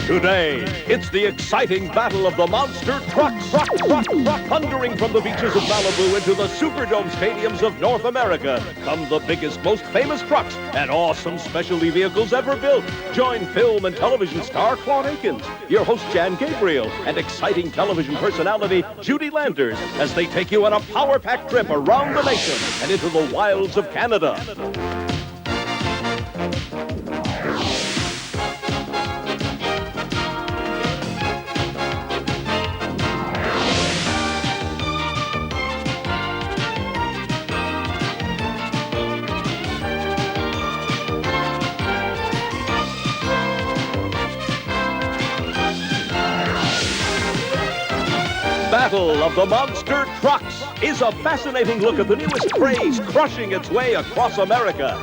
Today, it's the exciting battle of the monster trucks. Thundering from the beaches of Malibu into the Superdome stadiums of North America come the biggest, most famous trucks and awesome specialty vehicles ever built. Join film and television star Claude Akins, your host Jan Gabriel, and exciting television personality Judy Landers as they take you on a power-packed trip around the nation and into the wilds of Canada. Battle of the Monster Trucks is a fascinating look at the newest craze crushing its way across America.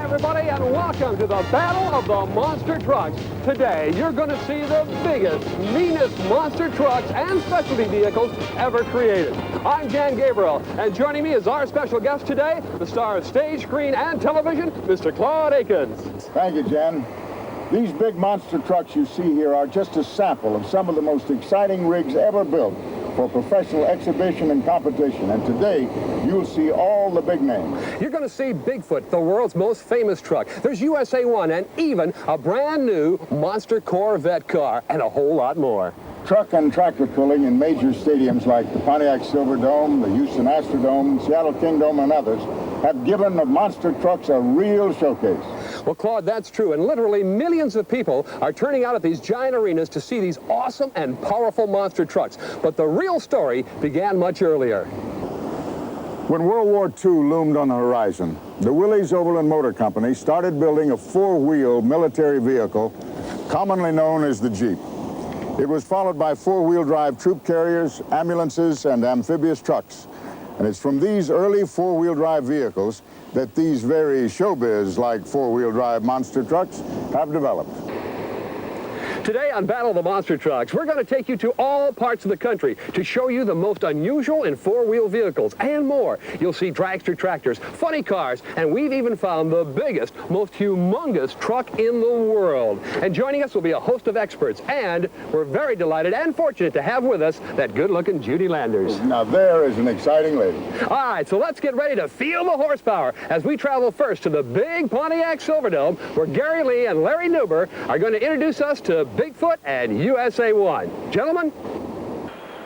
Everybody, and welcome to the Battle of the Monster Trucks. Today, you're going to see the biggest, meanest monster trucks and specialty vehicles ever created. I'm Jan Gabriel, and joining me is our special guest today, the star of stage, screen, and television, Mr. Claude Akins. Thank you, Jan. These big monster trucks you see here are just a sample of some of the most exciting rigs ever built for professional exhibition and competition. And today, you'll see all the big names. You're going to see Bigfoot, the world's most famous truck. There's USA 1 and even a brand new monster Corvette car and a whole lot more. Truck and tractor pulling in major stadiums like the Pontiac Silverdome, the Houston Astrodome, Seattle Kingdome, and others have given the monster trucks a real showcase. Well, Claude, that's true, and literally millions of people are turning out at these giant arenas to see these awesome and powerful monster trucks. But the real story began much earlier. When World War II loomed on the horizon, the Willys Overland Motor Company started building a four-wheel military vehicle commonly known as the Jeep. It was followed by four-wheel drive troop carriers, ambulances, and amphibious trucks. And it's from these early four-wheel drive vehicles that these very showbiz-like four-wheel drive monster trucks have developed. Today on Battle of the Monster Trucks, we're going to take you to all parts of the country to show you the most unusual and four-wheel vehicles and more. You'll see dragster tractors, funny cars, and we've even found the biggest, most humongous truck in the world. And joining us will be a host of experts, and we're very delighted and fortunate to have with us that good-looking Judy Landers. Now there is an exciting lady. All right, so let's get ready to feel the horsepower as we travel first to the big Pontiac Silverdome, where Gary Lee and Larry Nuber are going to introduce us to Bigfoot and USA 1. Gentlemen?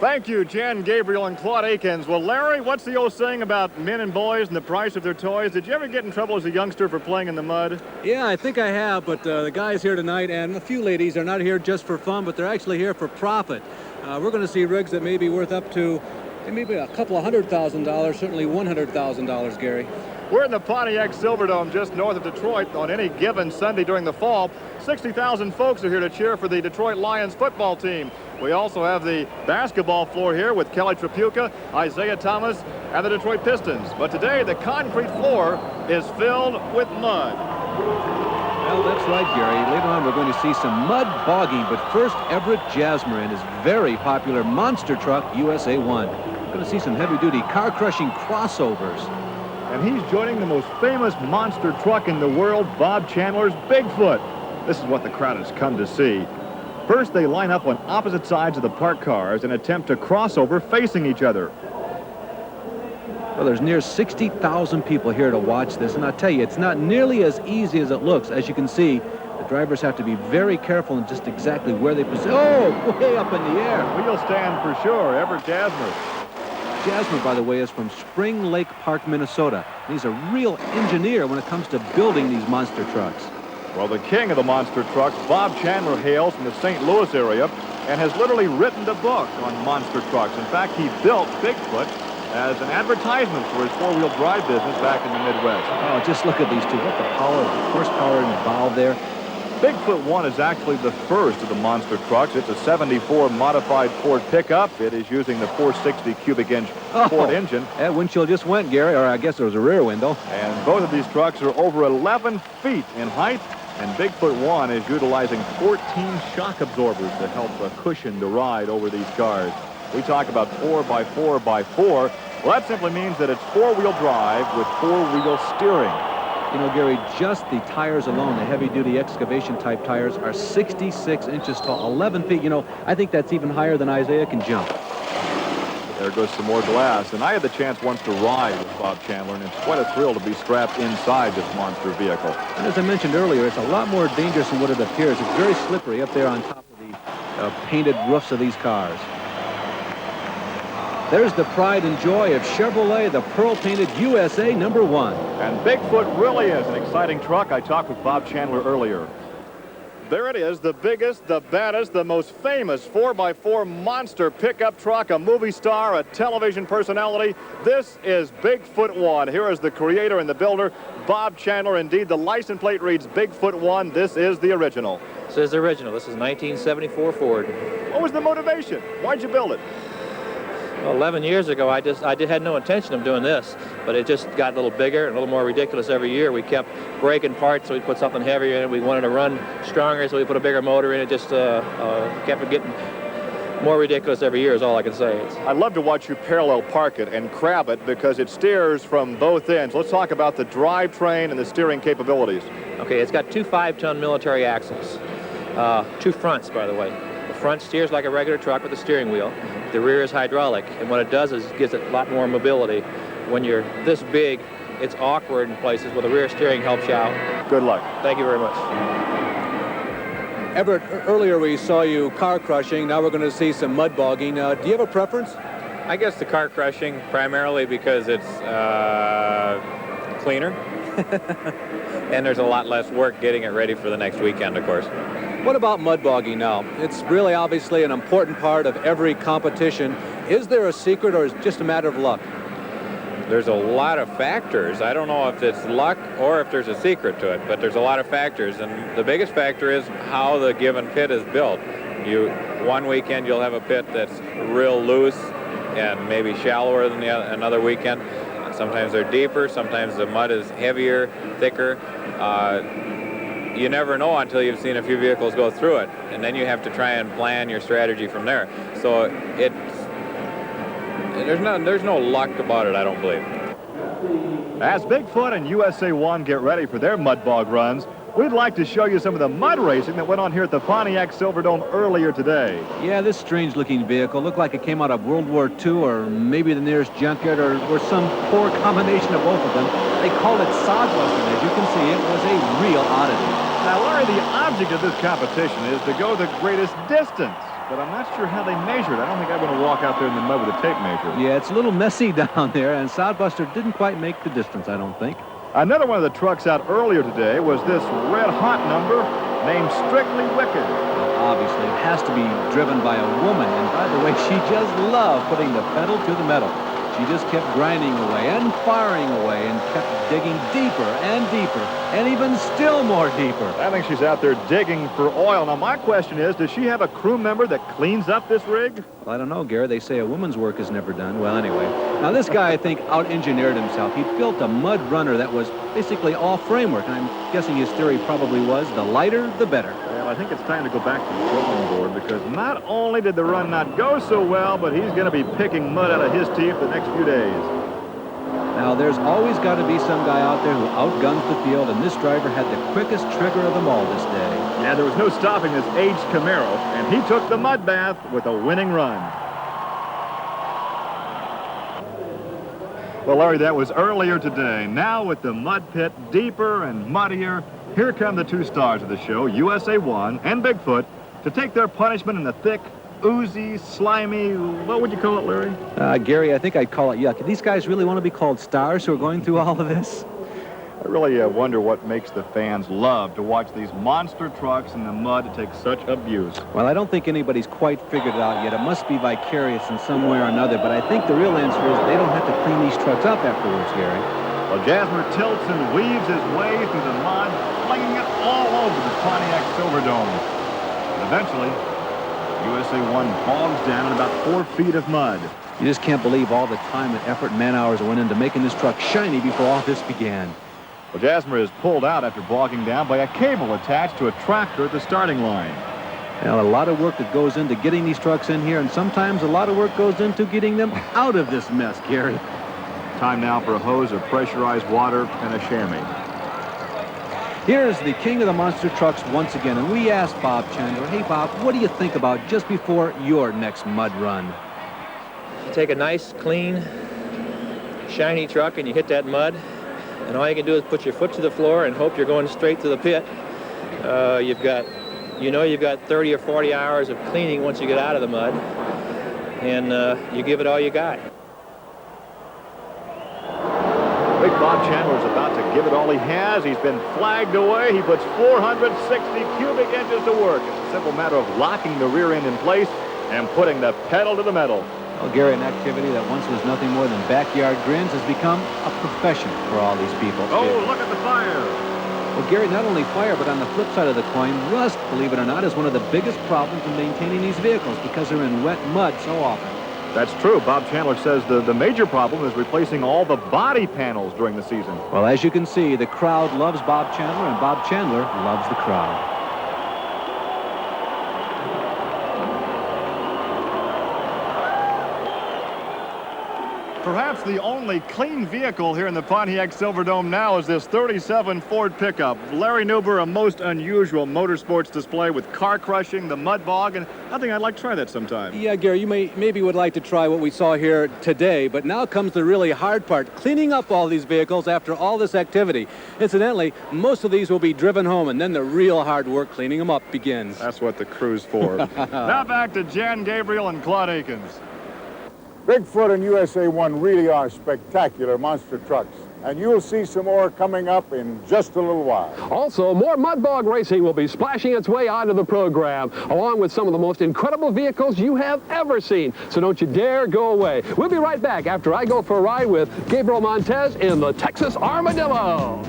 Thank you, Jan Gabriel and Claude Akins. Well, Larry, what's the old saying about men and boys and the price of their toys? Did you ever get in trouble as a youngster for playing in the mud? Yeah, I think I have, but the guys here tonight and a few ladies are not here just for fun, but they're actually here for profit. We're going to see rigs that may be worth up to maybe a couple of $100,000, certainly $100,000, Gary. We're in the Pontiac Silverdome just north of Detroit on any given Sunday during the fall. 60,000 folks are here to cheer for the Detroit Lions football team. We also have the basketball floor here with Kelly Tripucka, Isaiah Thomas, and the Detroit Pistons. But today, the concrete floor is filled with mud. Well, that's right, Gary. Later on, we're going to see some mud bogging, but first, Everett Jasmer and his very popular monster truck, USA 1. We're going to see some heavy-duty car-crushing crossovers. And he's joining the most famous monster truck in the world, Bob Chandler's Bigfoot. This is what the crowd has come to see. First, they line up on opposite sides of the parked cars and attempt to cross over facing each other. Well, there's near 60,000 people here to watch this, and I'll tell you, it's not nearly as easy as it looks. As you can see, the drivers have to be very careful in just exactly where they position. Oh, way up in the air. Wheel stand for sure, Everett Jasmer. Jasmer, by the way, is from Spring Lake Park, Minnesota. He's a real engineer when it comes to building these monster trucks. Well, the king of the monster trucks, Bob Chandler, hails from the St. Louis area and has literally written a book on monster trucks. In fact, he built Bigfoot as an advertisement for his four-wheel drive business back in the Midwest. Oh, just look at these two. What the power, the horsepower involved there. Bigfoot 1 is actually the first of the monster trucks. It's a 74 modified Ford pickup. It is using the 460 cubic inch Ford engine. That windshield just went, Gary, or I guess there was a rear window. And both of these trucks are over 11 feet in height. And Bigfoot 1 is utilizing 14 shock absorbers to help cushion the ride over these cars. We talk about 4x4x4. Well, that simply means that it's four-wheel drive with four-wheel steering. You know, Gary, just the tires alone, the heavy-duty excavation-type tires, are 66 inches tall, 11 feet. You know, I think that's even higher than Isaiah can jump. There goes some more glass. And I had the chance once to ride with Bob Chandler, and it's quite a thrill to be strapped inside this monster vehicle. And as I mentioned earlier, it's a lot more dangerous than what it appears. It's very slippery up there on top of the painted roofs of these cars. There's the pride and joy of Chevrolet, the pearl-painted USA #1. And Bigfoot really is an exciting truck. I talked with Bob Chandler earlier. There it is, the biggest, the baddest, the most famous 4x4 monster pickup truck, a movie star, a television personality. This is Bigfoot 1. Here is the creator and the builder, Bob Chandler. Indeed, the license plate reads Bigfoot 1. This is the original. This is the original. This is 1974 Ford. What was the motivation? Why'd you build it? Well, 11 years ago, I had no intention of doing this, but it just got a little bigger and a little more ridiculous every year. We kept breaking parts, so we put something heavier in it. We wanted to run stronger, so we put a bigger motor in it. Just kept it getting more ridiculous every year is all I can say. I'd love to watch you parallel park it and crab it because it steers from both ends. Let's talk about the drivetrain and the steering capabilities. Okay, it's got two 5-ton military axles. Two fronts, by the way. The front steers like a regular truck with a steering wheel. The rear is hydraulic, and what it does is it gives it a lot more mobility. When you're this big, it's awkward in places where the rear steering helps you out. Good luck. Thank you very much. Everett, earlier we saw you car crushing. Now we're going to see some mud bogging. Do you have a preference? I guess the car crushing primarily because it's cleaner and there's a lot less work getting it ready for the next weekend, of course. What about mud bogging now? It's really obviously an important part of every competition. Is there a secret or is it just a matter of luck? There's a lot of factors. I don't know if it's luck or if there's a secret to it, but there's a lot of factors. And the biggest factor is how the given pit is built. One weekend you'll have a pit that's real loose and maybe shallower than another weekend. Sometimes they're deeper, sometimes the mud is heavier, thicker. You never know until you've seen a few vehicles go through it, and then you have to try and plan your strategy from there. So there's no luck about it, I don't believe. As Bigfoot and USA 1 get ready for their mud bog runs, we'd like to show you some of the mud racing that went on here at the Pontiac Silverdome earlier today. Yeah, this strange-looking vehicle looked like it came out of World War II or maybe the nearest junkyard or some poor combination of both of them. They called it Sodbuster, and as you can see, it was a real oddity. Now, Larry, the object of this competition is to go the greatest distance, but I'm not sure how they measured. I don't think I want to walk out there in the mud with a tape measure. Yeah, it's a little messy down there, and Sodbuster didn't quite make the distance, I don't think. Another one of the trucks out earlier today was this red-hot number named Strictly Wicked. Obviously, it has to be driven by a woman, and by the way, she just loved putting the pedal to the metal. She just kept grinding away and firing away and kept digging deeper and deeper and even still more deeper. I think she's out there digging for oil. Now, my question is, does she have a crew member that cleans up this rig? Well, I don't know, Gary. They say a woman's work is never done. Well, anyway. Now, this guy, I think, out-engineered himself. He built a mud runner that was basically all framework, and I'm guessing his theory probably was the lighter, the better. Well, I think it's time to go back to the drawing board because not only did the run not go so well, but he's going to be picking mud out of his teeth the next few days. Now, there's always got to be some guy out there who outguns the field, and this driver had the quickest trigger of them all this day. Yeah, there was no stopping this aged Camaro, and he took the mud bath with a winning run. Well, Larry, that was earlier today. Now with the mud pit deeper and muddier, here come the two stars of the show, USA 1 and Bigfoot, to take their punishment in the thick, oozy, slimy, what would you call it, Larry? Gary, I think I'd call it yuck. These guys really want to be called stars who are going through all of this? I really wonder what makes the fans love to watch these monster trucks in the mud take such abuse. Well, I don't think anybody's quite figured it out yet. It must be vicarious in some way or another, but I think the real answer is they don't have to clean these trucks up afterwards, Gary. Well, Jasmer tilts and weaves his way through the mud, flinging it all over the Pontiac Silverdome. And eventually, USA 1 bogs down in about 4 feet of mud. You just can't believe all the time and effort and man hours that went into making this truck shiny before all this began. Well, Jasmer is pulled out after bogging down by a cable attached to a tractor at the starting line. Now, a lot of work that goes into getting these trucks in here, and sometimes a lot of work goes into getting them out of this mess, Gary. Time now for a hose of pressurized water and a chamois. Here's the king of the monster trucks once again, and we asked Bob Chandler, hey, Bob, what do you think about just before your next mud run? Take a nice, clean, shiny truck and you hit that mud, and all you can do is put your foot to the floor and hope you're going straight to the pit. You've got 30 or 40 hours of cleaning once you get out of the mud, and you give it all you got. Big Bob Chandler is about to give it all he has. He's been flagged away. He puts 460 cubic inches to work. It's a simple matter of locking the rear end in place and putting the pedal to the metal. Well, Gary, an activity that once was nothing more than backyard grins has become a profession for all these people. Oh, look at the fire. Well, Gary, not only fire, but on the flip side of the coin, rust, believe it or not, is one of the biggest problems in maintaining these vehicles because they're in wet mud so often. That's true. Bob Chandler says the major problem is replacing all the body panels during the season. Well, as you can see, the crowd loves Bob Chandler, and Bob Chandler loves the crowd. Perhaps the only clean vehicle here in the Pontiac Silverdome now is this 37 Ford pickup. Larry Newber, a most unusual motorsports display with car crushing, the mud bog, and I think I'd like to try that sometime. Yeah, Gary, you maybe would like to try what we saw here today, but now comes the really hard part, cleaning up all these vehicles after all this activity. Incidentally, most of these will be driven home, and then the real hard work cleaning them up begins. That's what the crew's for. Now back to Jan Gabriel and Claude Akins. Bigfoot and USA 1 really are spectacular monster trucks, and you'll see some more coming up in just a little while. Also, more mud bog racing will be splashing its way onto the program, along with some of the most incredible vehicles you have ever seen. So don't you dare go away. We'll be right back after I go for a ride with Gabriel Montez in the Texas Armadillo.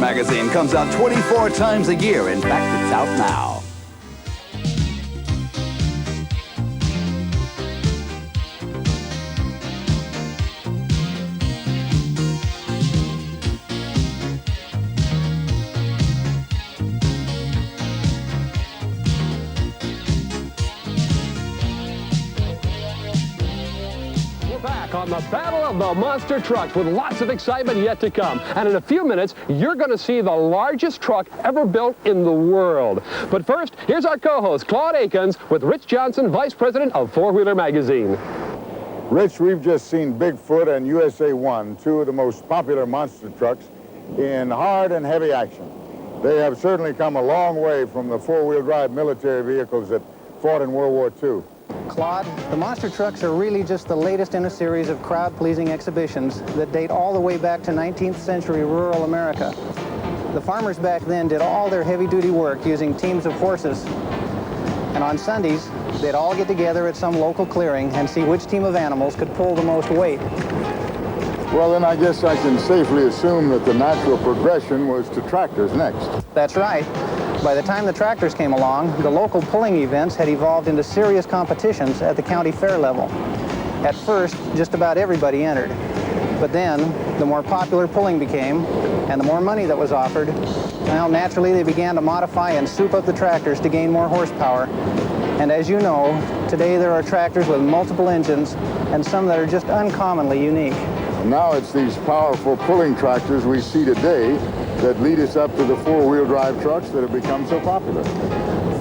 Magazine comes out 24 times a year. In fact, it's out now. On the Battle of the Monster Trucks with lots of excitement yet to come. And in a few minutes, you're going to see the largest truck ever built in the world. But first, here's our co-host, Claude Akins, with Rich Johnson, Vice President of Four Wheeler Magazine. Rich, we've just seen Bigfoot and USA 1, two of the most popular monster trucks, in hard and heavy action. They have certainly come a long way from the four-wheel drive military vehicles that fought in World War II. Claude, the monster trucks are really just the latest in a series of crowd-pleasing exhibitions that date all the way back to 19th century rural America. The farmers back then did all their heavy-duty work using teams of horses. And on Sundays, they'd all get together at some local clearing and see which team of animals could pull the most weight. Well, then I guess I can safely assume that the natural progression was to tractors next. That's right. By the time the tractors came along, the local pulling events had evolved into serious competitions at the county fair level. At first, just about everybody entered. But then, the more popular pulling became, and the more money that was offered, well, naturally they began to modify and soup up the tractors to gain more horsepower. And as you know, today there are tractors with multiple engines, and some that are just uncommonly unique. And now it's these powerful pulling tractors we see today that lead us up to the four-wheel drive trucks that have become so popular.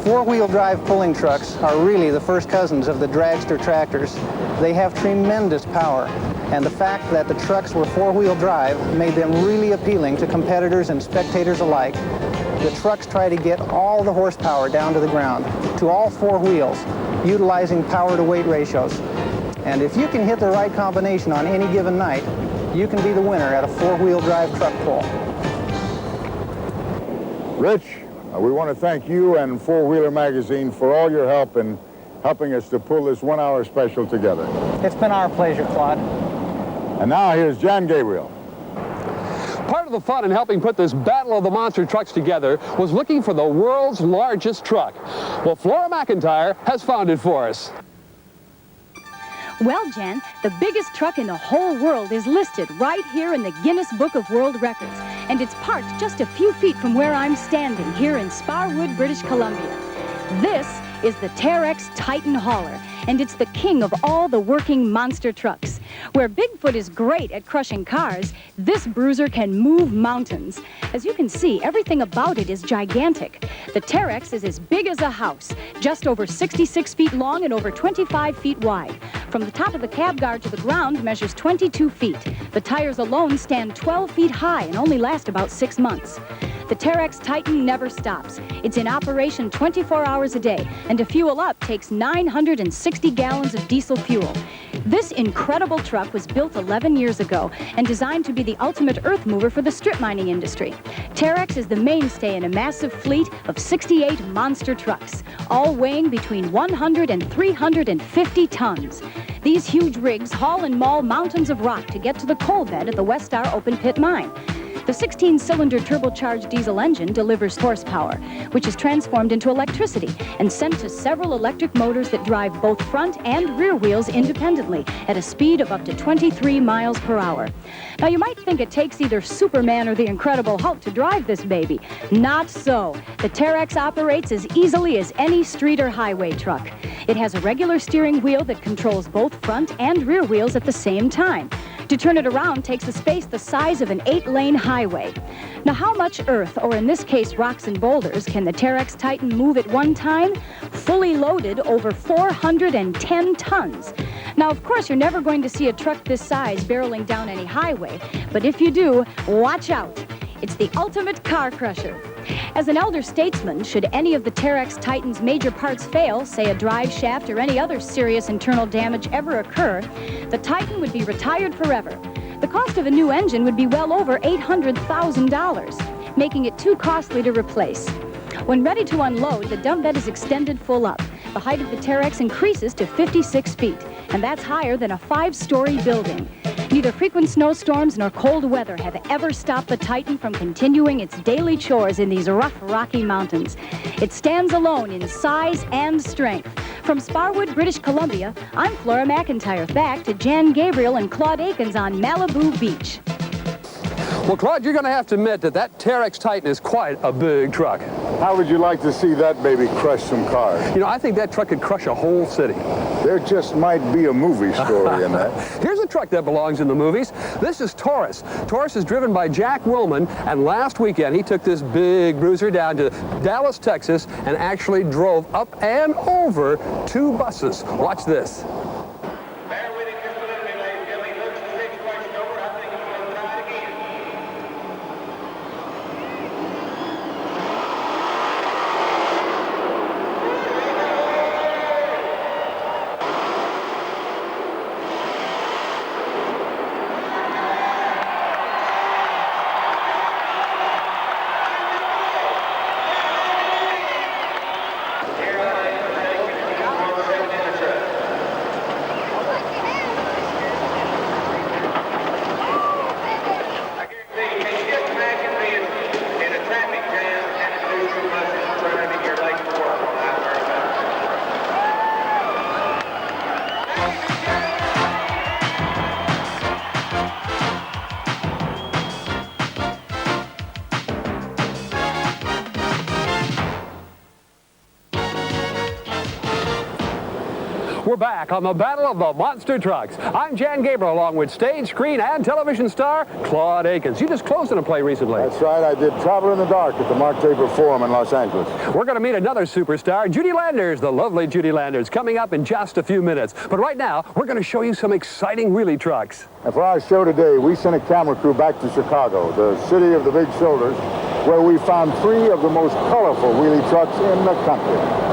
Four-wheel drive pulling trucks are really the first cousins of the dragster tractors. They have tremendous power, and the fact that the trucks were four-wheel drive made them really appealing to competitors and spectators alike. The trucks try to get all the horsepower down to the ground, to all four wheels, utilizing power-to-weight ratios. And if you can hit the right combination on any given night, you can be the winner at a four-wheel drive truck pull. Rich, we want to thank you and Four Wheeler Magazine for all your help in helping us to pull this one-hour special together. It's been our pleasure, Claude. And now here's Jan Gabriel. Part of the fun in helping put this Battle of the Monster Trucks together was looking for the world's largest truck. Well, Flora McIntyre has found it for us. Well, Jan, the biggest truck in the whole world is listed right here in the Guinness Book of World Records, and it's parked just a few feet from where I'm standing here in Sparwood, British Columbia. This is the Terex Titan Hauler, and it's the king of all the working monster trucks. Where Bigfoot is great at crushing cars, this bruiser can move mountains. As you can see, everything about it is gigantic. The Terex is as big as a house, just over 66 feet long and over 25 feet wide. From the top of the cab guard to the ground measures 22 feet. The tires alone stand 12 feet high and only last about 6 months. The Terex Titan never stops. It's in operation 24 hours a day, and to fuel up takes 960 gallons of diesel fuel. This incredible truck was built 11 years ago and designed to be the ultimate earth mover for the strip mining industry. Terex is the mainstay in a massive fleet of 68 monster trucks, all weighing between 100 and 350 tons. These huge rigs haul and maul mountains of rock to get to the coal bed at the West Star open pit mine. The 16-cylinder turbocharged diesel engine delivers horsepower, which is transformed into electricity and sent to several electric motors that drive both front and rear wheels independently at a speed of up to 23 miles per hour. Now, you might think it takes either Superman or the Incredible Hulk to drive this baby. Not so. The Terex operates as easily as any street or highway truck. It has a regular steering wheel that controls both front and rear wheels at the same time. To turn it around takes a space the size of an 8-lane highway. Now, how much earth, or in this case rocks and boulders, can the Terex Titan move at one time? Fully loaded, over 410 tons. Now, of course, you're never going to see a truck this size barreling down any highway, but if you do, watch out. It's the ultimate car crusher. As an elder statesman, should any of the Terex Titan's major parts fail, say a drive shaft or any other serious internal damage ever occur, the Titan would be retired forever. The cost of a new engine would be well over $800,000, making it too costly to replace. When ready to unload, the dump bed is extended full up. The height of the Terex increases to 56 feet, and that's higher than a 5-story building. Neither frequent snowstorms nor cold weather have ever stopped the Titan from continuing its daily chores in these rough, rocky mountains. It stands alone in size and strength. From Sparwood, British Columbia, I'm Flora McIntyre. Back to Jan Gabriel and Claude Akins on Malibu Beach. Well, Claude, you're going to have to admit that that Terex Titan is quite a big truck. How would you like to see that baby crush some cars? You know, I think that truck could crush a whole city. There just might be a movie story in that. Here's a truck that belongs in the movies. This is Taurus. Taurus is driven by Jack Willman, and last weekend he took this big bruiser down to Dallas, Texas, and actually drove up and over 2 buses. Watch this. We're back on the Battle of the Monster Trucks. I'm Jan Gabriel along with stage, screen, and television star Claude Akins. You just closed in a play recently. That's right. I did Travel in the Dark at the Mark Taper Forum in Los Angeles. We're going to meet another superstar, Judy Landers, the lovely Judy Landers, coming up in just a few minutes. But right now, we're going to show you some exciting wheelie trucks. And for our show today, we sent a camera crew back to Chicago, the city of the big shoulders, where we found 3 of the most colorful wheelie trucks in the country.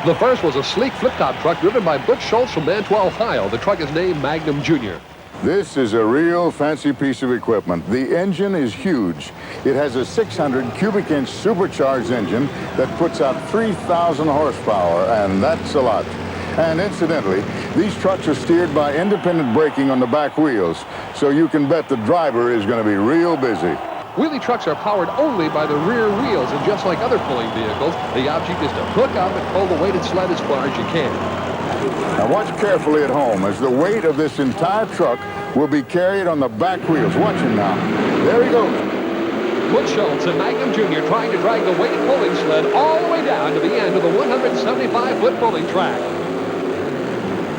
The first was a sleek flip-top truck driven by Butch Schultz from Mantua, Ohio. The truck is named Magnum Jr. This is a real fancy piece of equipment. The engine is huge. It has a 600 cubic inch supercharged engine that puts out 3,000 horsepower, and that's a lot. And incidentally, these trucks are steered by independent braking on the back wheels, so you can bet the driver is going to be real busy. Wheelie trucks are powered only by the rear wheels, and just like other pulling vehicles, the object is to hook up and pull the weighted sled as far as you can. Now watch carefully at home as the weight of this entire truck will be carried on the back wheels. Watch him now. There he goes. Butch Schultz and Magnum Jr. trying to drag the weighted pulling sled all the way down to the end of the 175-foot pulling track.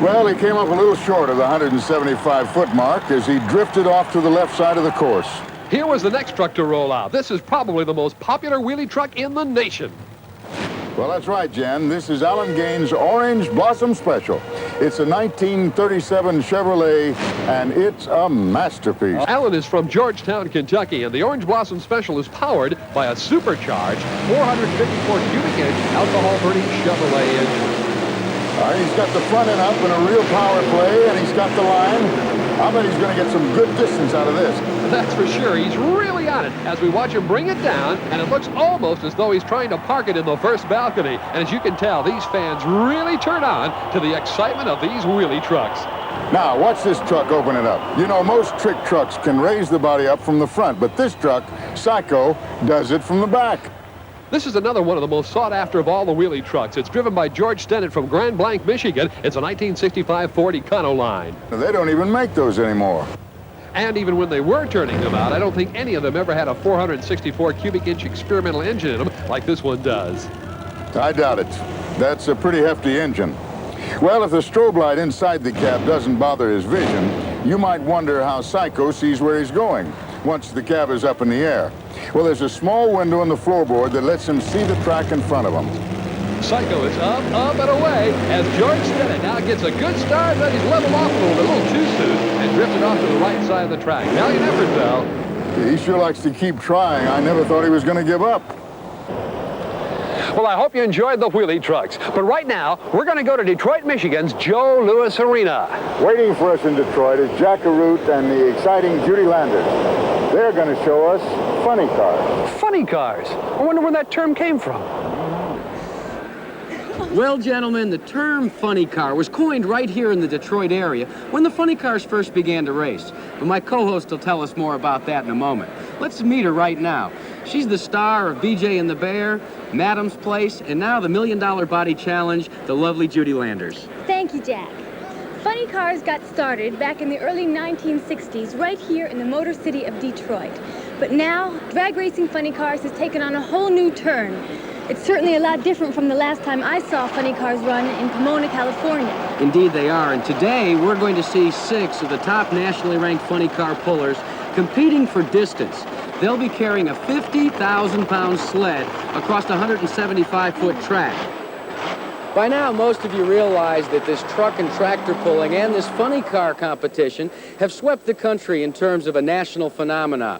Well, he came up a little short of the 175-foot mark as he drifted off to the left side of the course. Here was the next truck to roll out. This is probably the most popular wheelie truck in the nation. Well, that's right, Jen. This is Alan Gaines' Orange Blossom Special. It's a 1937 Chevrolet, and it's a masterpiece. Alan is from Georgetown, Kentucky, and the Orange Blossom Special is powered by a supercharged 454 cubic inch alcohol-burning Chevrolet engine. He's got the front end up in a real power play, and he's got the line. I bet he's going to get some good distance out of this. That's for sure. He's really on it as we watch him bring it down, and it looks almost as though he's trying to park it in the first balcony. And as you can tell, these fans really turn on to the excitement of these wheelie trucks. Now, watch this truck open it up. You know, most trick trucks can raise the body up from the front, but this truck, Psycho, does it from the back. This is another one of the most sought after of all the wheelie trucks. It's driven by George Stennett from Grand Blanc, Michigan. It's a 1965 Ford Econoline. They don't even make those anymore. And even when they were turning them out, I don't think any of them ever had a 464 cubic inch experimental engine in them like this one does. I doubt it. That's a pretty hefty engine. Well, if the strobe light inside the cab doesn't bother his vision, you might wonder how Psycho sees where he's going once the cab is up in the air. Well, there's a small window in the floorboard that lets him see the track in front of him. Psycho is up, and away as George Stennett now gets a good start, but he's leveled off a little too soon and drifted off to the right side of the track. Valiant effort, though. He sure likes to keep trying. I never thought he was going to give up. Well, I hope you enjoyed the wheelie trucks. But right now, we're going to go to Detroit, Michigan's Joe Louis Arena. Waiting for us in Detroit is Jack Arute and the exciting Judy Landers. They're going to show us funny cars. Funny cars? I wonder where that term came from. Well, gentlemen, the term funny car was coined right here in the Detroit area when the funny cars first began to race. But my co-host will tell us more about that in a moment. Let's meet her right now. She's the star of BJ and the Bear, Madam's Place, and now the $1 Million Body Challenge, the lovely Judy Landers. Thank you, Jack. Funny cars got started back in the early 1960s right here in the Motor City of Detroit. But now, drag racing funny cars has taken on a whole new turn. It's certainly a lot different from the last time I saw funny cars run in Pomona, California. Indeed they are, and today we're going to see 6 of the top nationally ranked funny car pullers competing for distance. They'll be carrying a 50,000-pound sled across a 175-foot track. By now, most of you realize that this truck and tractor pulling and this funny car competition have swept the country in terms of a national phenomenon.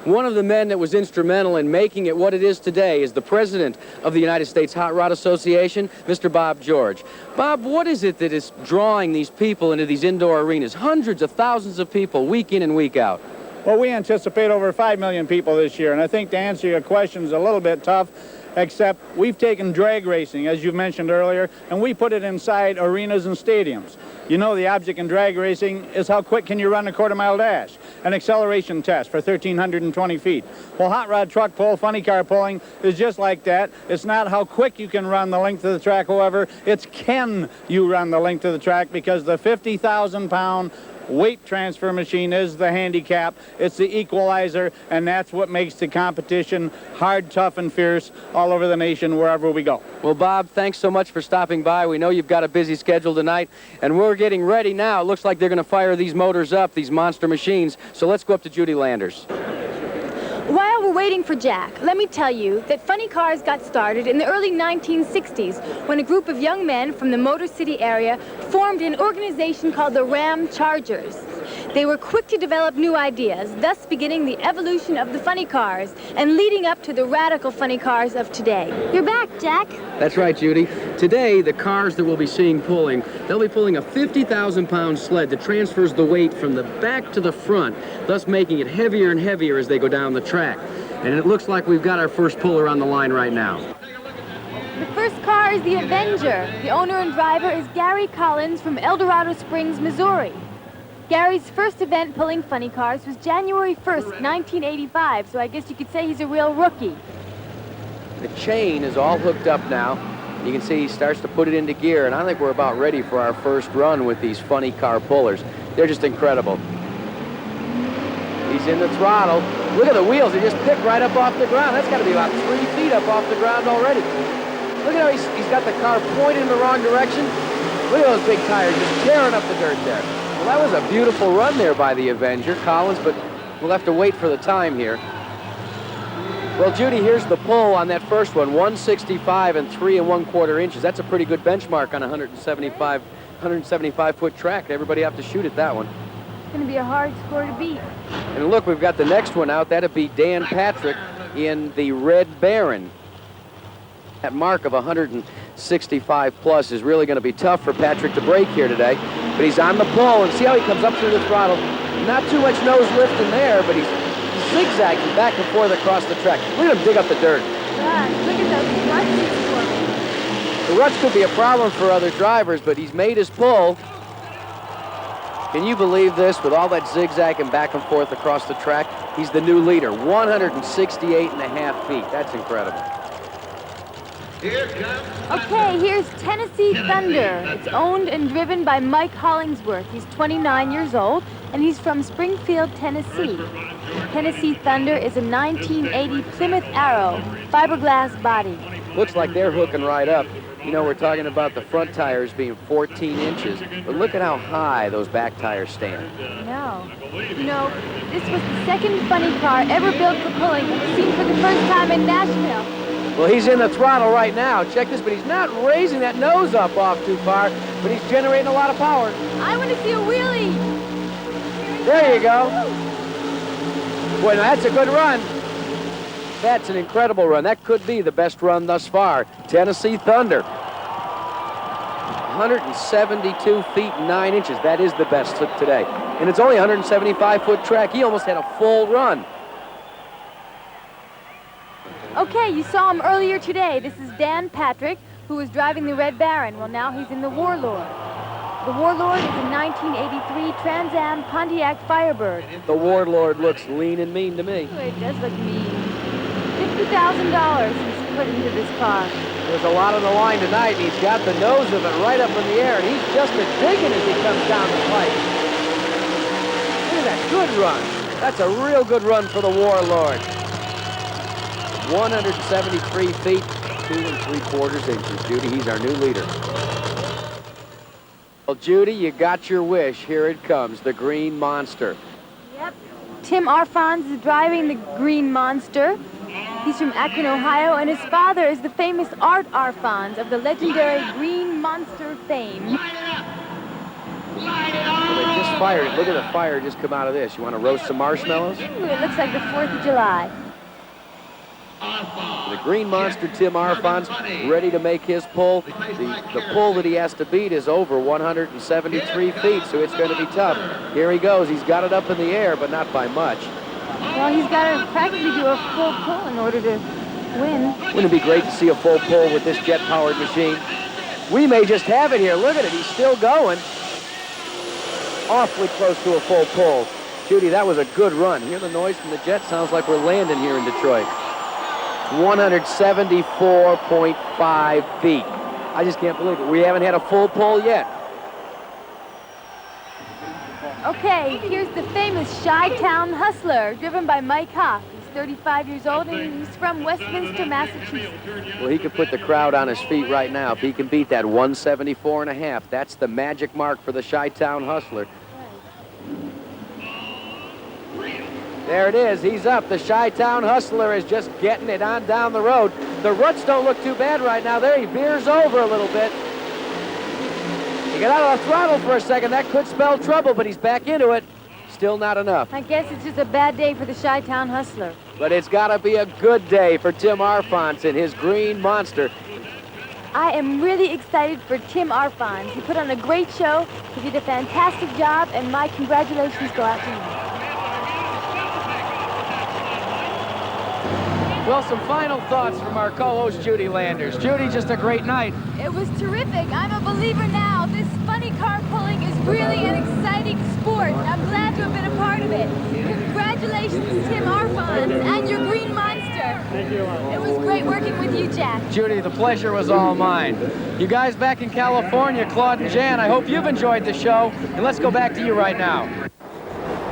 One of the men that was instrumental in making it what it is today is the president of the United States Hot Rod Association, Mr. Bob George. Bob, what is it that is drawing these people into these indoor arenas? Hundreds of thousands of people week in and week out. Well, we anticipate over 5 million people this year, and I think to answer your question is a little bit tough, except we've taken drag racing, as you mentioned earlier, and we put it inside arenas and stadiums. You know, the object in drag racing is how quick can you run a quarter-mile dash, an acceleration test for 1,320 feet. Well, hot rod truck pull, funny car pulling is just like that. It's not how quick you can run the length of the track, however, it's can you run the length of the track, because the 50,000-pound weight transfer machine is the handicap. It's the equalizer, and that's what makes the competition hard, tough, and fierce all over the nation, wherever we go. Well, Bob, thanks so much for stopping by. We know you've got a busy schedule tonight, and we're getting ready now. It looks like they're going to fire these motors up, these monster machines. So let's go up to Judy Landers. While we're waiting for Jack, let me tell you that funny cars got started in the early 1960s when a group of young men from the Motor City area formed an organization called the Ram Chargers. They were quick to develop new ideas, thus beginning the evolution of the funny cars and leading up to the radical funny cars of today. You're back, Jack. That's right, Judy. Today, the cars that we'll be seeing pulling, they'll be pulling a 50,000-pound sled that transfers the weight from the back to the front, thus making it heavier and heavier as they go down the track. And it looks like we've got our first puller on the line right now. The first car is the Avenger. The owner and driver is Gary Collins from El Dorado Springs, Missouri. Gary's first event pulling funny cars was January 1st, 1985, so I guess you could say he's a real rookie. The chain is all hooked up now. You can see he starts to put it into gear, and I think we're about ready for our first run with these funny car pullers. They're just incredible. He's in the throttle. Look at the wheels. They just pick right up off the ground. That's got to be about 3 feet up off the ground already. Look at how he's got the car pointed in the wrong direction. Look at those big tires just tearing up the dirt there. Well, that was a beautiful run there by the Avenger, Collins, but we'll have to wait for the time here. Well, Judy, here's the pull on that first one, 165 and 3 1/4 inches. That's a pretty good benchmark on a 175-foot track. Everybody have to shoot at that one. It's going to be a hard score to beat. And look, we've got the next one out. That'd be Dan Patrick in the Red Baron. That mark of 165 plus is really going to be tough for Patrick to break here today. But he's on the pull, and see how he comes up through the throttle. Not too much nose lift in there, but he's zigzagging back and forth across the track. Look at him dig up the dirt. Gosh, look at those ruts for me. The ruts could be a problem for other drivers, but he's made his pull. Can you believe this? With all that zigzagging back and forth across the track, he's the new leader, 168.5 feet. That's incredible. Okay, here's Tennessee Thunder. It's owned and driven by Mike Hollingsworth. He's 29 years old, and he's from Springfield, Tennessee. Tennessee Thunder is a 1980 Plymouth Arrow, fiberglass body. Looks like they're hooking right up. You know, we're talking about the front tires being 14 inches, but look at how high those back tires stand. No. You know, this was the second funny car ever built for pulling, seen for the first time in Nashville. Well, he's in the throttle right now. Check this, but he's not raising that nose up off too far, but he's generating a lot of power. I want to see a wheelie. There you go. Boy, now that's a good run. That's an incredible run. That could be the best run thus far. Tennessee Thunder. 172 feet and 9 inches. That is the best today. And it's only a 175-foot track. He almost had a full run. Okay, you saw him earlier today. This is Dan Patrick, who was driving the Red Baron. Well, now he's in the Warlord. The Warlord is a 1983 Trans Am Pontiac Firebird. The Warlord looks lean and mean to me. It does look mean. $50,000 he's put into this car. There's a lot on the line tonight, and he's got the nose of it right up in the air, and he's just a-digging as he comes down the pipe. Look at that good run. That's a real good run for the Warlord. 173 feet, 2 3/4 inches. Judy, he's our new leader. Well, Judy, you got your wish. Here it comes, the Green Monster. Yep. Tim Arfons is driving the Green Monster. He's from Akron, Ohio, and his father is the famous Art Arfons of the legendary Green Monster fame. Well, they just fired it. Look at the fire just come out of this. You want to roast some marshmallows? Ooh, it looks like the 4th of July. The Green Monster, Tim Arfons, ready to make his pull. The pull that he has to beat is over 173 feet, so it's going to be tough. Here he goes. He's got it up in the air, but not by much. Well, he's got to practically do a full pull in order to win. Wouldn't it be great to see a full pull with this jet-powered machine? We may just have it here. Look at it. He's still going. Awfully close to a full pull. Judy, that was a good run. Hear the noise from the jet? Sounds like we're landing here in Detroit. 174.5 feet. I just can't believe it. We haven't had a full pull yet. Okay, here's the famous Chi-Town Hustler, driven by Mike Hoff. He's 35 years old and he's from Westminster, Massachusetts. Well, he could put the crowd on his feet right now. If he can beat that 174.5, that's the magic mark for the Chi-Town Hustler. There it is. He's up. The Chi-Town Hustler is just getting it on down the road. The ruts don't look too bad right now. There he veers over a little bit. He got out of the throttle for a second. That could spell trouble, but he's back into it. Still not enough. I guess it's just a bad day for the Chi-Town Hustler. But it's got to be a good day for Tim Arfons in his green monster. I am really excited for Tim Arfons. He put on a great show. He did a fantastic job, and my congratulations go out to him. Well, some final thoughts from our co-host, Judy Landers. Judy, just a great night. It was terrific. I'm a believer now. This funny car pulling is really an exciting sport. I'm glad to have been a part of it. Congratulations, Tim Arfons, and your green monster. Thank you. It was great working with you, Jack. Judy, the pleasure was all mine. You guys back in California, Claude and Jan, I hope you've enjoyed the show. And let's go back to you right now.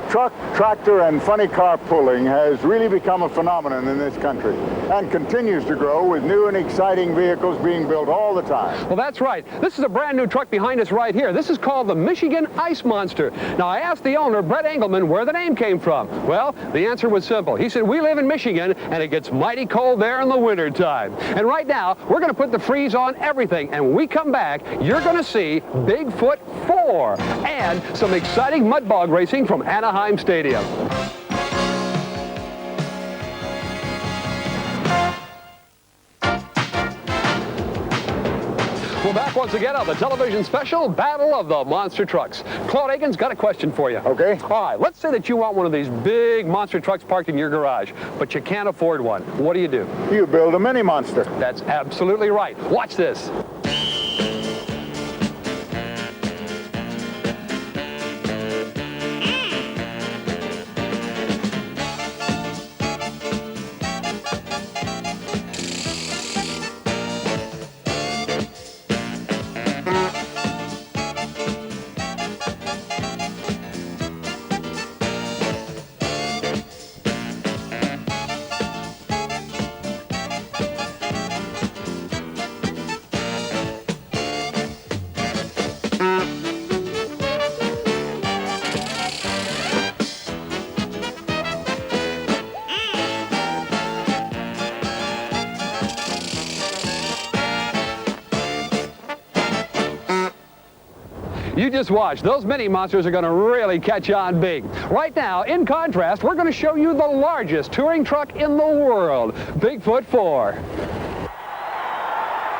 Truck, tractor, and funny car pulling has really become a phenomenon in this country and continues to grow with new and exciting vehicles being built all the time. Well, that's right. This is a brand new truck behind us right here. This is called the Michigan Ice Monster. Now, I asked the owner, Brett Engelman, where the name came from. Well, the answer was simple. He said, we live in Michigan, and it gets mighty cold there in the wintertime. And right now, we're going to put the freeze on everything. And when we come back, you're going to see Bigfoot 4 and some exciting mud bog racing from Anaheim Stadium. We're back once again on the television special, Battle of the Monster Trucks. Claude Aiken's got a question for you. Okay. All right, let's say that you want one of these big monster trucks parked in your garage, but you can't afford one. What do? You build a mini monster. That's absolutely right. Watch this. You just watch. Those mini monsters are going to really catch on big. Right now, in contrast, we're going to show you the largest touring truck in the world, Bigfoot 4.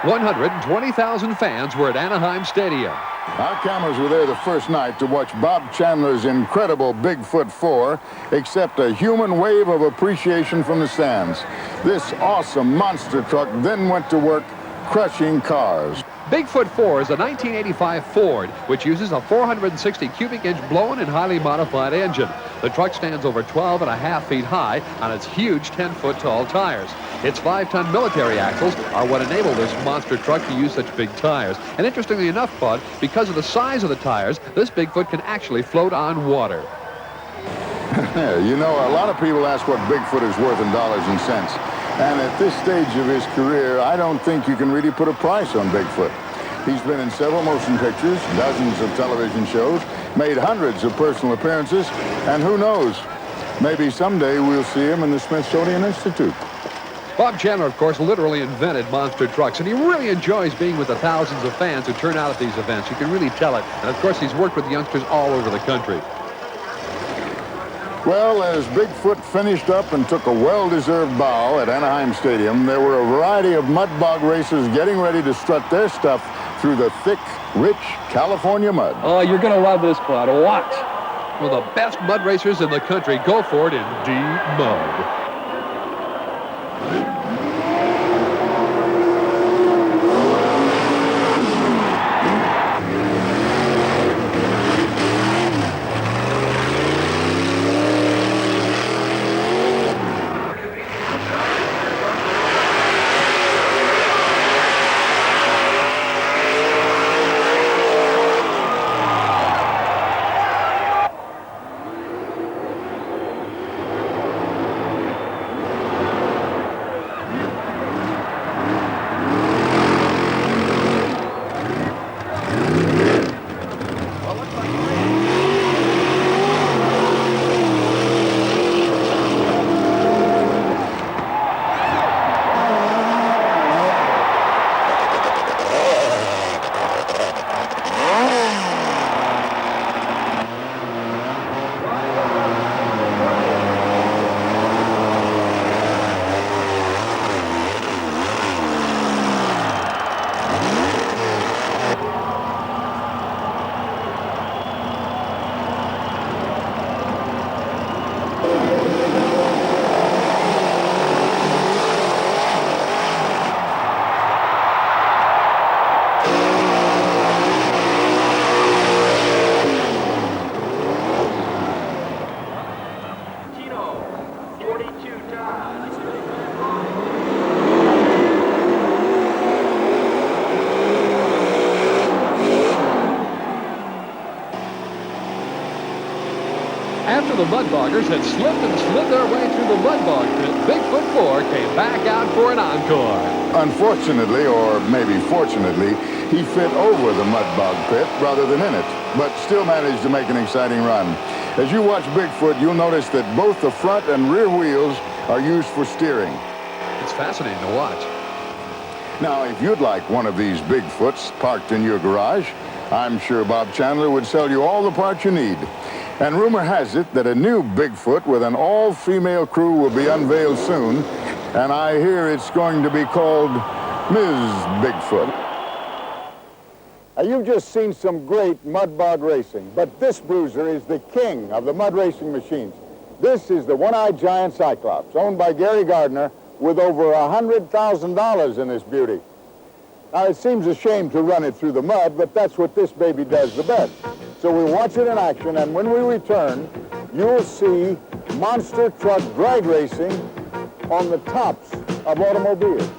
120,000 fans were at Anaheim Stadium. Our cameras were there the first night to watch Bob Chandler's incredible Bigfoot 4 accept a human wave of appreciation from the stands. This awesome monster truck then went to work crushing cars. Bigfoot 4 is a 1985 Ford, which uses a 460 cubic inch blown and highly modified engine. The truck stands over 12.5 feet high on its huge 10-foot tall tires. Its 5-ton military axles are what enable this monster truck to use such big tires. And interestingly enough, Bud, because of the size of the tires, this Bigfoot can actually float on water. You know, a lot of people ask what Bigfoot is worth in dollars and cents. And at this stage of his career, I don't think you can really put a price on Bigfoot. He's been in several motion pictures, dozens of television shows, made hundreds of personal appearances, and who knows, maybe someday we'll see him in the Smithsonian Institute. Bob Chandler, of course, literally invented monster trucks, and he really enjoys being with the thousands of fans who turn out at these events. You can really tell it. And, of course, he's worked with youngsters all over the country. Well, as Bigfoot finished up and took a well-deserved bow at Anaheim Stadium, there were a variety of mud bog racers getting ready to strut their stuff through the thick, rich California mud. Oh, you're going to love this, Claude. Watch. Well, the best mud racers in the country go for it in deep mud. After the Mudboggers had slipped and slid their way through the Mudbog pit, Bigfoot 4 came back out for an encore. Unfortunately, or maybe fortunately, he fit over the Mudbog pit rather than in it, but still managed to make an exciting run. As you watch Bigfoot, you'll notice that both the front and rear wheels are used for steering. It's fascinating to watch. Now, if you'd like one of these Bigfoots parked in your garage, I'm sure Bob Chandler would sell you all the parts you need. And rumor has it that a new Bigfoot with an all-female crew will be unveiled soon, and I hear it's going to be called Ms. Bigfoot. Now, you've just seen some great mud bog racing, but this bruiser is the king of the mud racing machines. This is the one-eyed giant Cyclops, owned by Gary Gardner, with over $100,000 in this beauty. Now, it seems a shame to run it through the mud, but that's what this baby does the best. So we'll watch it in action, and when we return, you'll see monster truck drag racing on the tops of automobiles.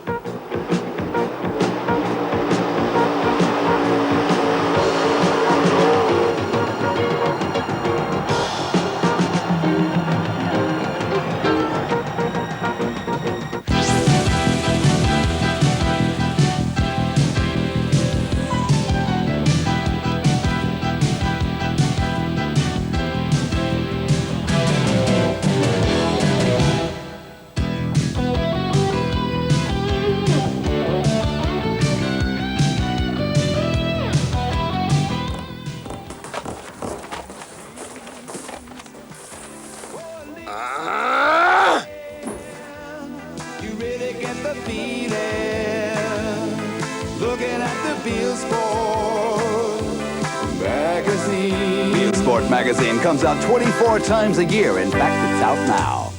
Sport magazine comes out 24 times a year. In fact, it's out now.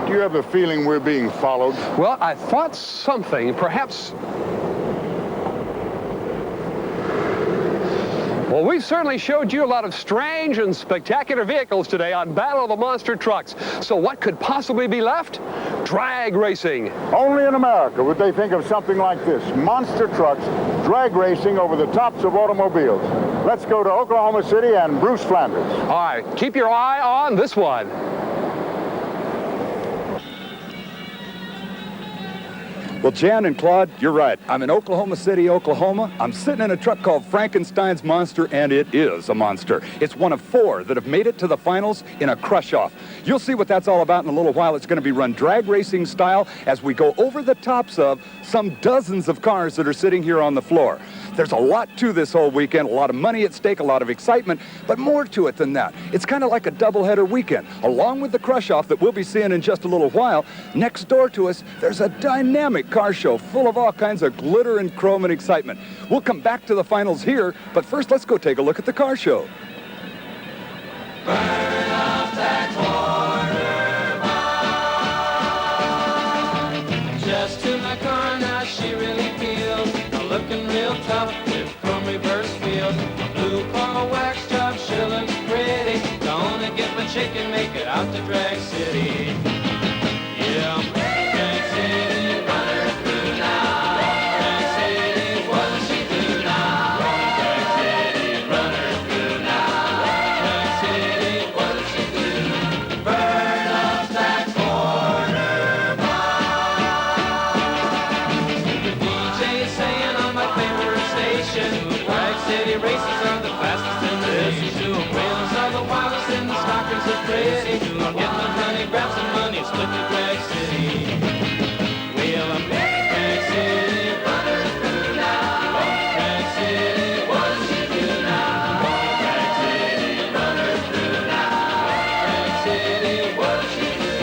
Do you have a feeling we're being followed? Well, I thought something, perhaps... Well, we've certainly showed you a lot of strange and spectacular vehicles today on Battle of the Monster Trucks. So what could possibly be left? Drag racing. Only in America would they think of something like this. Monster trucks drag racing over the tops of automobiles. Let's go to Oklahoma City and Bruce Flanders. All right, keep your eye on this one. Well, Jan and Claude, you're right. I'm in Oklahoma City, Oklahoma. I'm sitting in a truck called Frankenstein's Monster, and it is a monster. It's one of 4 that have made it to the finals in a crush-off. You'll see what that's all about in a little while. It's going to be run drag racing style as we go over the tops of some dozens of cars that are sitting here on the floor. There's a lot to this whole weekend, a lot of money at stake, a lot of excitement, but more to it than that. It's kind of like a doubleheader weekend. Along with the crush-off that we'll be seeing in just a little while, next door to us, there's a dynamic car show full of all kinds of glitter and chrome and excitement. We'll come back to the finals here, but first let's go take a look at the car show. Burn off that corner bar. Just to my car now, she really feels looking real tough with chrome reverse wheels. A blue car wax job sure looks pretty. Gonna get my chick and make it out to Drag City. Yeah, Drag City, run her through now. Drag City, what does she do now? Drag City, run her through now. Drag City, what does she do? Burn up that corner bar. The DJ is saying on my favorite station, Drag City races are the fastest in the nation. Whalers are the wildest and the stalkers are pretty. I'll get my honey, grab some money, split the Drag City. Well, I'm Drag City, run her through now. Drag City, what does she do now? Drag City, run her through now. Drag City, what does she do?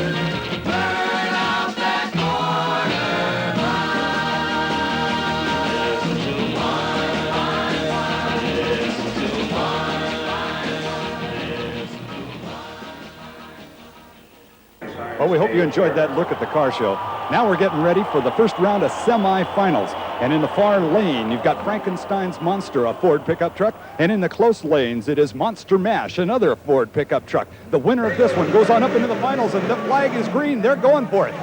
Burn out that corner bar. Well, we hope you enjoyed that look at the car show. Now we're getting ready for the first round of semifinals. And in the far lane, you've got Frankenstein's Monster, a Ford pickup truck. And in the close lanes, it is Monster Mash, another Ford pickup truck. The winner of this one goes on up into the finals, and the flag is green. They're going for it.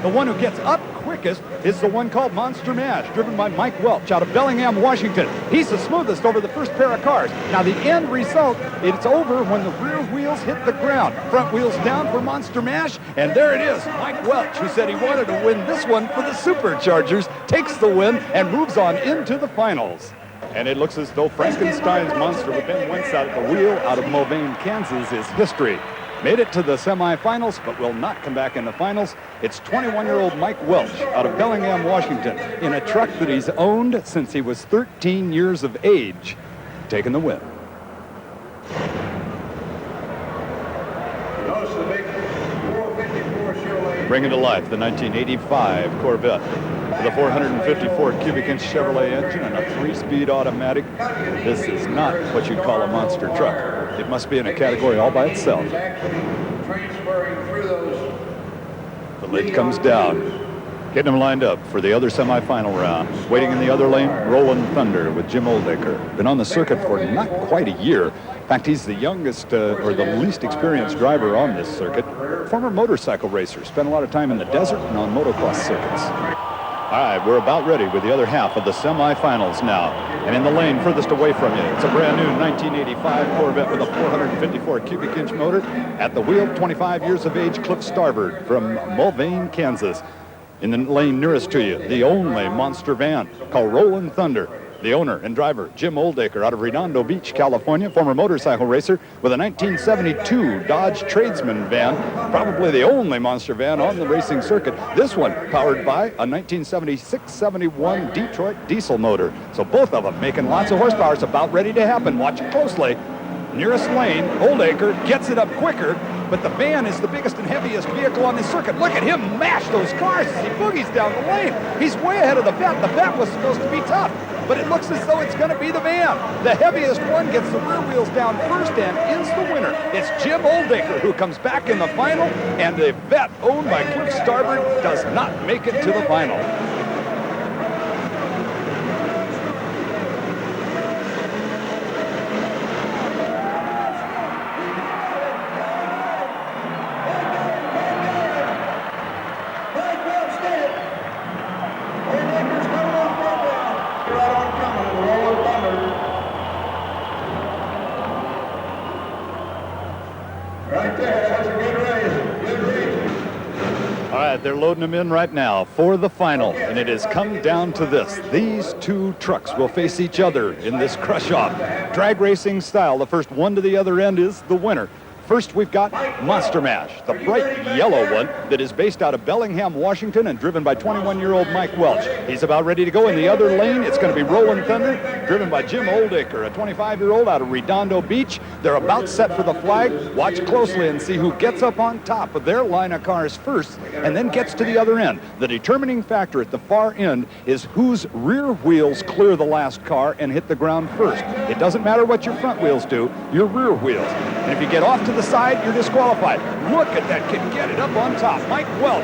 The one who gets up quickest is the one called Monster Mash, driven by Mike Welch out of Bellingham, Washington. He's the smoothest over the first pair of cars. Now, the end result, it's over when the rear wheels hit the ground. Front wheels down for Monster Mash, and there it is. Mike Welch, who said he wanted to win this one for the Superchargers, takes the win and moves on into the finals. And it looks as though Frankenstein's Monster with Ben Wentz out at the wheel out of Mulvane, Kansas is history. Made it to the semifinals, but will not come back in the finals. It's 21-year-old Mike Welch out of Bellingham, Washington, in a truck that he's owned since he was 13 years of age, taking the win. Bringing to life the 1985 Corvette with a 454 cubic inch Chevrolet engine and a 3-speed automatic. This is not what you'd call a monster truck. It must be in a category all by itself. The lid comes down. Getting them lined up for the other semifinal round. Waiting in the other lane, Rolling Thunder with Jim Oldacre. Been on the circuit for not quite a year. In fact, he's the youngest or the least experienced driver on this circuit. Former motorcycle racer. Spent a lot of time in the desert and on motocross circuits. All right, we're about ready with the other half of the semifinals now. And in the lane furthest away from you, it's a brand new 1985 Corvette with a 454 cubic inch motor. At the wheel, 25 years of age, Cliff Starboard from Mulvane, Kansas. In the lane nearest to you, the only monster van called Rolling Thunder. The owner and driver, Jim Oldacre, out of Redondo Beach, California, former motorcycle racer with a 1972 Dodge Tradesman van, probably the only monster van on the racing circuit. This one powered by a 1976-71 Detroit diesel motor. So both of them making lots of horsepower. It's about ready to happen. Watch it closely. Nearest lane, Oldacre gets it up quicker, but the van is the biggest and heaviest vehicle on this circuit. Look at him mash those cars as he boogies down the lane. He's way ahead of the Vet. The Vet was supposed to be tough, but it looks as though it's going to be the van. The heaviest one gets the rear wheels down first and is the winner. It's Jim Oldacre who comes back in the final, and the Vet owned by Cliff Starboard does not make it to the final. They're loading them in right now for the final, and it has come down to this. These two trucks will face each other in this crush-off. Drag racing style, the first one to the other end is the winner. First, we've got Monster Mash, the bright yellow one that is based out of Bellingham, Washington, and driven by 21-year-old Mike Welch. He's about ready to go in the other lane. It's going to be Rolling Thunder, driven by Jim Oldacre, a 25-year-old out of Redondo Beach. They're about set for the flag. Watch closely and see who gets up on top of their line of cars first and then gets to the other end. The determining factor at the far end is whose rear wheels clear the last car and hit the ground first. It doesn't matter what your front wheels do, your rear wheels. And if you get off to the side, you're disqualified. Look at that kid get it up on top. Mike Welch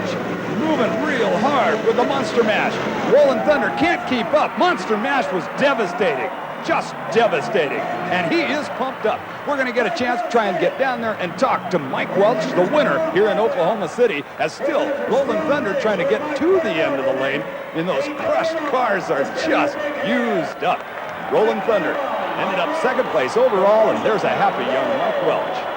moving real hard with the Monster Mash. Rolling Thunder can't keep up. Monster Mash was devastating, just devastating. And he is pumped up. We're going to get a chance to try and get down there and talk to Mike Welch, the winner here in Oklahoma City, as still Rolling Thunder trying to get to the end of the lane, and those crushed cars are just used up. Rolling Thunder ended up second place overall, and there's a happy young Mike Welch.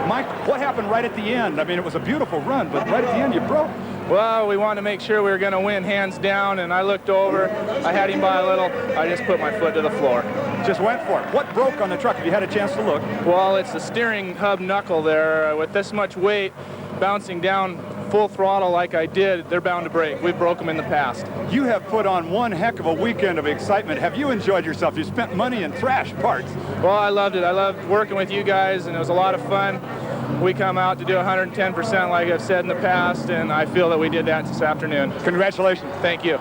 Mike, what happened right at the end? I mean, it was a beautiful run, but right at the end you broke. Well, we wanted to make sure we were going to win hands down, and I looked over. I had him by a little. I just put my foot to the floor. Just went for it. What broke on the truck if you had a chance to look? Well, it's the steering hub knuckle there. With this much weight bouncing down full throttle like I did, they're bound to break. We broke them in the past. You have put on one heck of a weekend of excitement. Have you enjoyed yourself? You spent money in trash parts. Well, I loved it. I loved working with you guys, and it was a lot of fun. We come out to do 110% like I've said in the past, and I feel that we did that this afternoon. Congratulations. Thank you.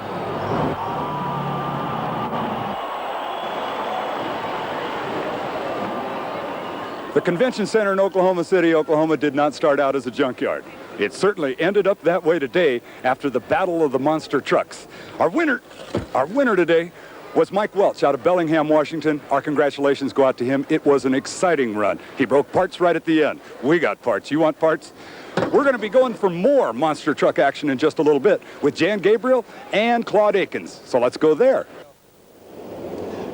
The convention center in Oklahoma City, Oklahoma did not start out as a junkyard. It certainly ended up that way today after the Battle of the Monster Trucks. Our winner today was Mike Welch out of Bellingham, Washington. Our congratulations go out to him. It was an exciting run. He broke parts right at the end. We got parts. You want parts? We're going to be going for more monster truck action in just a little bit with Jan Gabriel and Claude Akins. So let's go there.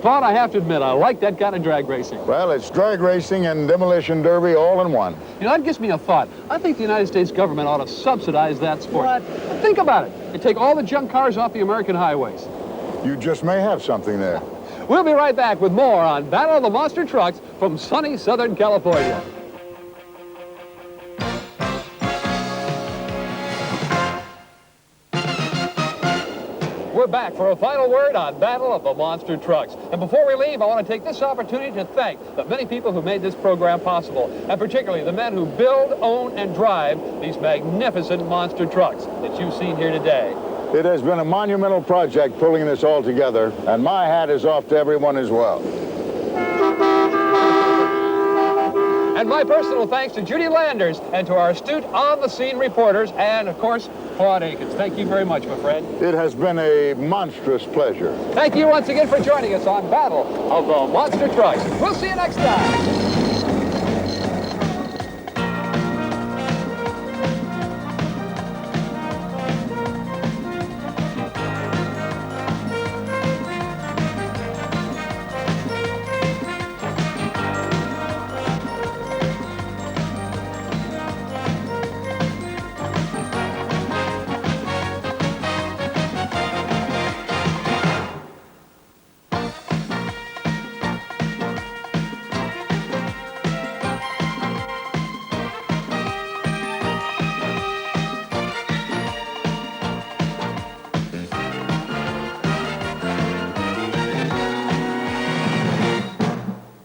Claude, I have to admit, I like that kind of drag racing. Well, it's drag racing and demolition derby all in one. You know, that gives me a thought. I think the United States government ought to subsidize that sport. What? Think about it. They take all the junk cars off the American highways. You just may have something there. We'll be right back with more on Battle of the Monster Trucks from sunny Southern California. We're back for a final word on Battle of the Monster Trucks. And before we leave, I want to take this opportunity to thank the many people who made this program possible, and particularly the men who build, own, and drive these magnificent monster trucks that you've seen here today. It has been a monumental project pulling this all together, and my hat is off to everyone as well. And my personal thanks to Judy Landers and to our astute on-the-scene reporters and, of course, Claude Akins. Thank you very much, my friend. It has been a monstrous pleasure. Thank you once again for joining us on Battle of the Monster Trucks. We'll see you next time.